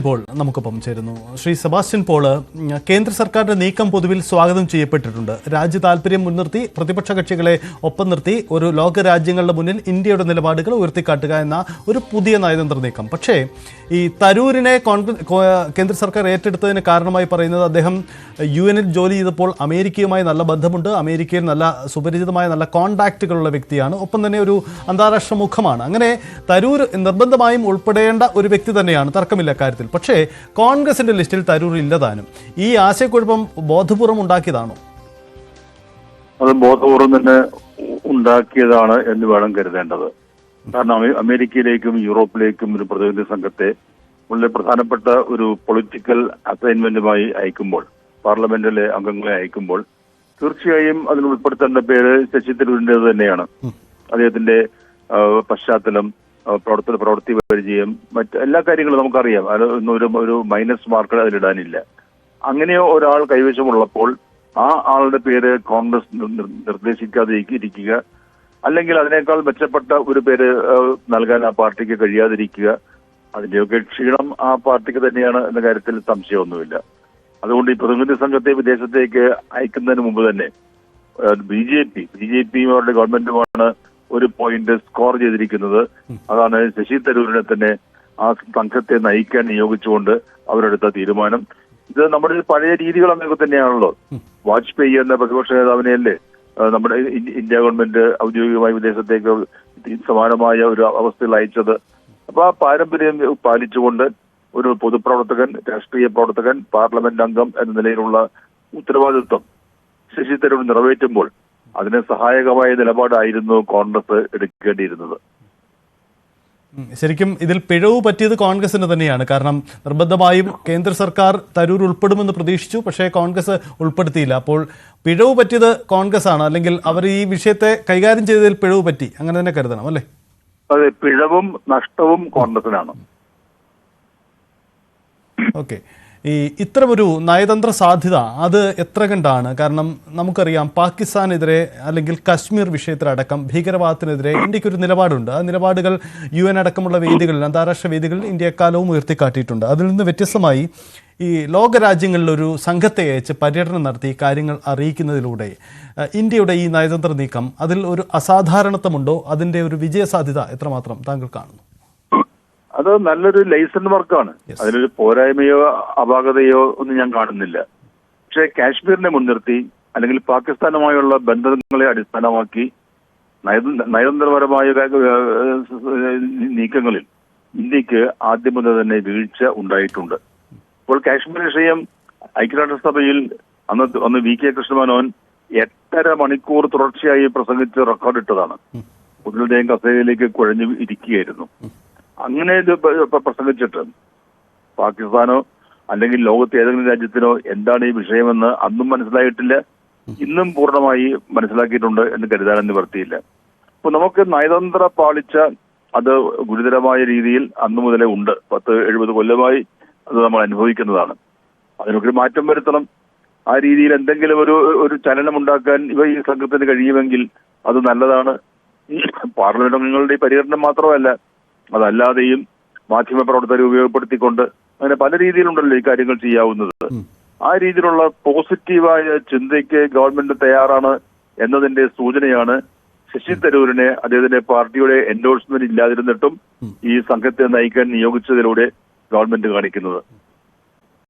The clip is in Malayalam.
ഇപ്പോൾ നമുക്കൊപ്പം ചേരുന്നു ശ്രീ സെബാസ്റ്റ്യൻ പോള്. കേന്ദ്ര സർക്കാരിന്റെ നീക്കം പൊതുവിൽ സ്വാഗതം ചെയ്യപ്പെട്ടിട്ടുണ്ട്. രാജ്യ താൽപര്യം മുൻനിർത്തി പ്രതിപക്ഷ കക്ഷികളെ ഒപ്പം നിർത്തി ഒരു ലോക രാജ്യങ്ങളുടെ മുന്നിൽ ഇന്ത്യയുടെ നിലപാടുകൾ ഉയർത്തിക്കാട്ടുക എന്ന ഒരു പുതിയ നയതന്ത്ര നീക്കം. പക്ഷേ ഈ തരൂരിനെ കേന്ദ്ര സർക്കാർ ഏറ്റെടുത്തതിന് കാരണമായി പറയുന്നത് അദ്ദേഹം UN ജോലി ചെയ്തപ്പോൾ അമേരിക്കയുമായി നല്ല ബന്ധമുണ്ട്, അമേരിക്കയിൽ നല്ല സുപരിചിതമായ നല്ല കോണ്ടാക്റ്റുകളുള്ള വ്യക്തിയാണ്, ഒപ്പം തന്നെ ഒരു അന്താരാഷ്ട്ര മുഖമാണ്. അങ്ങനെ തരൂർ നിർബന്ധമായും ഉൾപ്പെടേണ്ട ഒരു വ്യക്തി തന്നെയാണ്, തർക്കമില്ല കാര്യത്തിൽ. പക്ഷേ കോൺഗ്രസിന്റെ ലിസ്റ്റിൽ തരൂർ ഇല്ലതാനും. ഈ ആശയക്കുഴപ്പം ബോധപൂർവം ഉണ്ടാക്കിയതാണോ? അത് ബോധപൂർവം തന്നെ ഉണ്ടാക്കിയതാണ് എന്ന് വേണം കരുതേണ്ടത്. കാരണം അമേരിക്കയിലേക്കും യൂറോപ്പിലേക്കും ഒരു പ്രതിനിധി സംഘത്തെ വളരെ പ്രധാനപ്പെട്ട ഒരു പൊളിറ്റിക്കൽ അസൈൻമെന്റുമായി അയക്കുമ്പോൾ, പാർലമെന്റിലെ അംഗങ്ങളെ അയക്കുമ്പോൾ തീർച്ചയായും അതിൽ ഉൾപ്പെടുത്തേണ്ട പേര് ശശി തരൂരിൻ്റെത് തന്നെയാണ്. അദ്ദേഹത്തിന്റെ പശ്ചാത്തലം, പ്രവൃത്തി പരിചയം, മറ്റ് എല്ലാ കാര്യങ്ങളും നമുക്കറിയാം. ഒരു മൈനസ് മാർക്ക് അതിലിടാനില്ല. അങ്ങനെ ഒരാൾ കൈവശമുള്ളപ്പോൾ ആ ആളുടെ പേര് കോൺഗ്രസ് നിർദ്ദേശിക്കാതെ ഇരിക്കുക, അല്ലെങ്കിൽ അതിനേക്കാൾ മെച്ചപ്പെട്ട ഒരു പേര് നൽകാൻ ആ പാർട്ടിക്ക് കഴിയാതിരിക്കുക, അതിന്റെയൊക്കെ ക്ഷീണം ആ പാർട്ടിക്ക് തന്നെയാണ് എന്ന കാര്യത്തിൽ സംശയമൊന്നുമില്ല. അതുകൊണ്ട് ഈ പ്രതിനിധി സംഘത്തെ വിദേശത്തേക്ക് അയക്കുന്നതിന് മുമ്പ് തന്നെ ബി ജെ പിയും അവരുടെ ഗവൺമെന്റുമാണ് ഒരു പോയിന്റ് സ്കോർ ചെയ്തിരിക്കുന്നത്. അതാണ് ശശി തരൂരിനെ തന്നെ ആ സംഘത്തെ നയിക്കാൻ നിയോഗിച്ചുകൊണ്ട് അവരെടുത്ത തീരുമാനം. ഇത് നമ്മുടെ പഴയ രീതികൾ അങ്ങനെയൊക്കെ തന്നെയാണല്ലോ. വാജ്പേയി എന്ന പ്രതിപക്ഷ നേതാവിനെയല്ലേ നമ്മുടെ ഇന്ത്യ ഗവൺമെന്റ് ഔദ്യോഗികമായി വിദേശത്തേക്ക് സമാനമായ ഒരു അവസ്ഥയിൽ അയച്ചത്. അപ്പൊ ആ പാരമ്പര്യം പാലിച്ചുകൊണ്ട് ഒരു പൊതുപ്രവർത്തകൻ, രാഷ്ട്രീയ പ്രവർത്തകൻ, പാർലമെന്റ് അംഗം എന്ന നിലയിലുള്ള ഉത്തരവാദിത്വം ശശി തരൂർ നിറവേറ്റുമ്പോൾ അതിന് സഹായകമായ നിലപാടായിരുന്നു കോൺഗ്രസ് എടുക്കേണ്ടിയിരുന്നത്. ശരിക്കും ഇതിൽ പിഴവ് പറ്റിയത് കോൺഗ്രസിന് തന്നെയാണ്. കാരണം നിർബന്ധമായും കേന്ദ്ര സർക്കാർ തരൂർ ഉൾപ്പെടുമെന്ന് പ്രതീക്ഷിച്ചു, പക്ഷേ കോൺഗ്രസ് ഉൾപ്പെടുത്തിയില്ല. അപ്പോൾ പിഴവ് പറ്റിയത് കോൺഗ്രസ് ആണ്, അല്ലെങ്കിൽ അവർ ഈ വിഷയത്തെ കൈകാര്യം ചെയ്തതിൽ പിഴവ് പറ്റി, അങ്ങനെ തന്നെ കരുതണം അല്ലേ? അതെ, പിഴവും നഷ്ടവും കോൺഗ്രസിനാണ്. ഓക്കെ, ഈ ഇത്തരമൊരു നയതന്ത്ര സാധ്യത അത് എത്ര കണ്ടാണ്? കാരണം നമുക്കറിയാം പാകിസ്ഥാനെതിരെ അല്ലെങ്കിൽ കശ്മീർ വിഷയത്തിലടക്കം ഭീകരവാദത്തിനെതിരെ ഇന്ത്യക്കൊരു നിലപാടുണ്ട്. ആ നിലപാടുകൾ UN അടക്കമുള്ള വേദികളിൽ, അന്താരാഷ്ട്ര വേദികളിൽ ഇന്ത്യ എക്കാലവും ഉയർത്തിക്കാട്ടിയിട്ടുണ്ട്. അതിൽ നിന്ന് വ്യത്യസ്തമായി ഈ ലോകരാജ്യങ്ങളിലൊരു സംഘത്തെ അയച്ച് പര്യടനം നടത്തി കാര്യങ്ങൾ അറിയിക്കുന്നതിലൂടെ ഇന്ത്യയുടെ ഈ നയതന്ത്ര നീക്കം അതിൽ ഒരു അസാധാരണത്വമുണ്ടോ? അതിൻ്റെ ഒരു വിജയസാധ്യത എത്രമാത്രം താങ്കൾ കാണുന്നു? അത് നല്ലൊരു ലൈസൺ വർക്കാണ്. അതിലൊരു പോരായ്മയോ അപാകതയോ ഒന്നും ഞാൻ കാണുന്നില്ല. പക്ഷേ കാശ്മീരിനെ മുൻനിർത്തി അല്ലെങ്കിൽ പാകിസ്ഥാനുമായുള്ള ബന്ധങ്ങളെ അടിസ്ഥാനമാക്കി നയതന്ത്രപരമായ നീക്കങ്ങളിൽ ഇന്ത്യക്ക് ആദ്യം മുതൽ തന്നെ വീഴ്ച ഉണ്ടായിട്ടുണ്ട്. ഇപ്പോൾ കാശ്മീർ വിഷയം ഐക്യരാഷ്ട്രസഭയിൽ അന്ന് VK കൃഷ്ണമേനോൻ 8.5 മണിക്കൂർ തുടർച്ചയായി പ്രസംഗിച്ച് റെക്കോർഡിട്ടതാണ്. ഉടനെ കസേരയിലേക്ക് കുഴഞ്ഞു ഇരിക്കുകയായിരുന്നു. അങ്ങനെ പ്രസംഗിച്ചിട്ട് പാകിസ്ഥാനോ അല്ലെങ്കിൽ ലോകത്തെ ഏതെങ്കിലും രാജ്യത്തിനോ എന്താണ് ഈ വിഷയമെന്ന് അന്നും മനസ്സിലായിട്ടില്ല, ഇന്നും പൂർണ്ണമായി മനസ്സിലാക്കിയിട്ടുണ്ട് എന്ന് കരുതാൻ നിവർത്തിയില്ല. അപ്പൊ നമുക്ക് നയതന്ത്ര പാളിച്ച അത് ഗുരുതരമായ രീതിയിൽ അന്നു മുതലേ ഉണ്ട്. 10-70 കൊല്ലമായി അത് നമ്മൾ അനുഭവിക്കുന്നതാണ്. അതിനൊക്കെ മാറ്റം വരുത്തണം. ആ രീതിയിൽ എന്തെങ്കിലും ഒരു ചലനം ഉണ്ടാക്കാൻ ഈ സംഘത്തിന് കഴിയുമെങ്കിൽ അത് നല്ലതാണ്. പാർലമെന്റ് അംഗങ്ങളുടെ പര്യടനം മാത്രമല്ല, അതല്ലാതെയും മാധ്യമപ്രവർത്തകരെ ഉപയോഗപ്പെടുത്തിക്കൊണ്ട് അങ്ങനെ പല രീതിയിലുണ്ടല്ലോ ഈ കാര്യങ്ങൾ ചെയ്യാവുന്നത്. ആ രീതിയിലുള്ള പോസിറ്റീവായ ചിന്തയ്ക്ക് ഗവൺമെന്റ് തയ്യാറാണ് എന്നതിന്റെ സൂചനയാണ് ശശി തരൂരിനെ അദ്ദേഹത്തിന്റെ പാർട്ടിയുടെ എൻഡോഴ്സ്മെന്റ് ഇല്ലാതിരുന്നിട്ടും ഈ സംഘത്തെ നയിക്കാൻ നിയോഗിച്ചതിലൂടെ ഗവൺമെന്റ് കാണിക്കുന്നത്.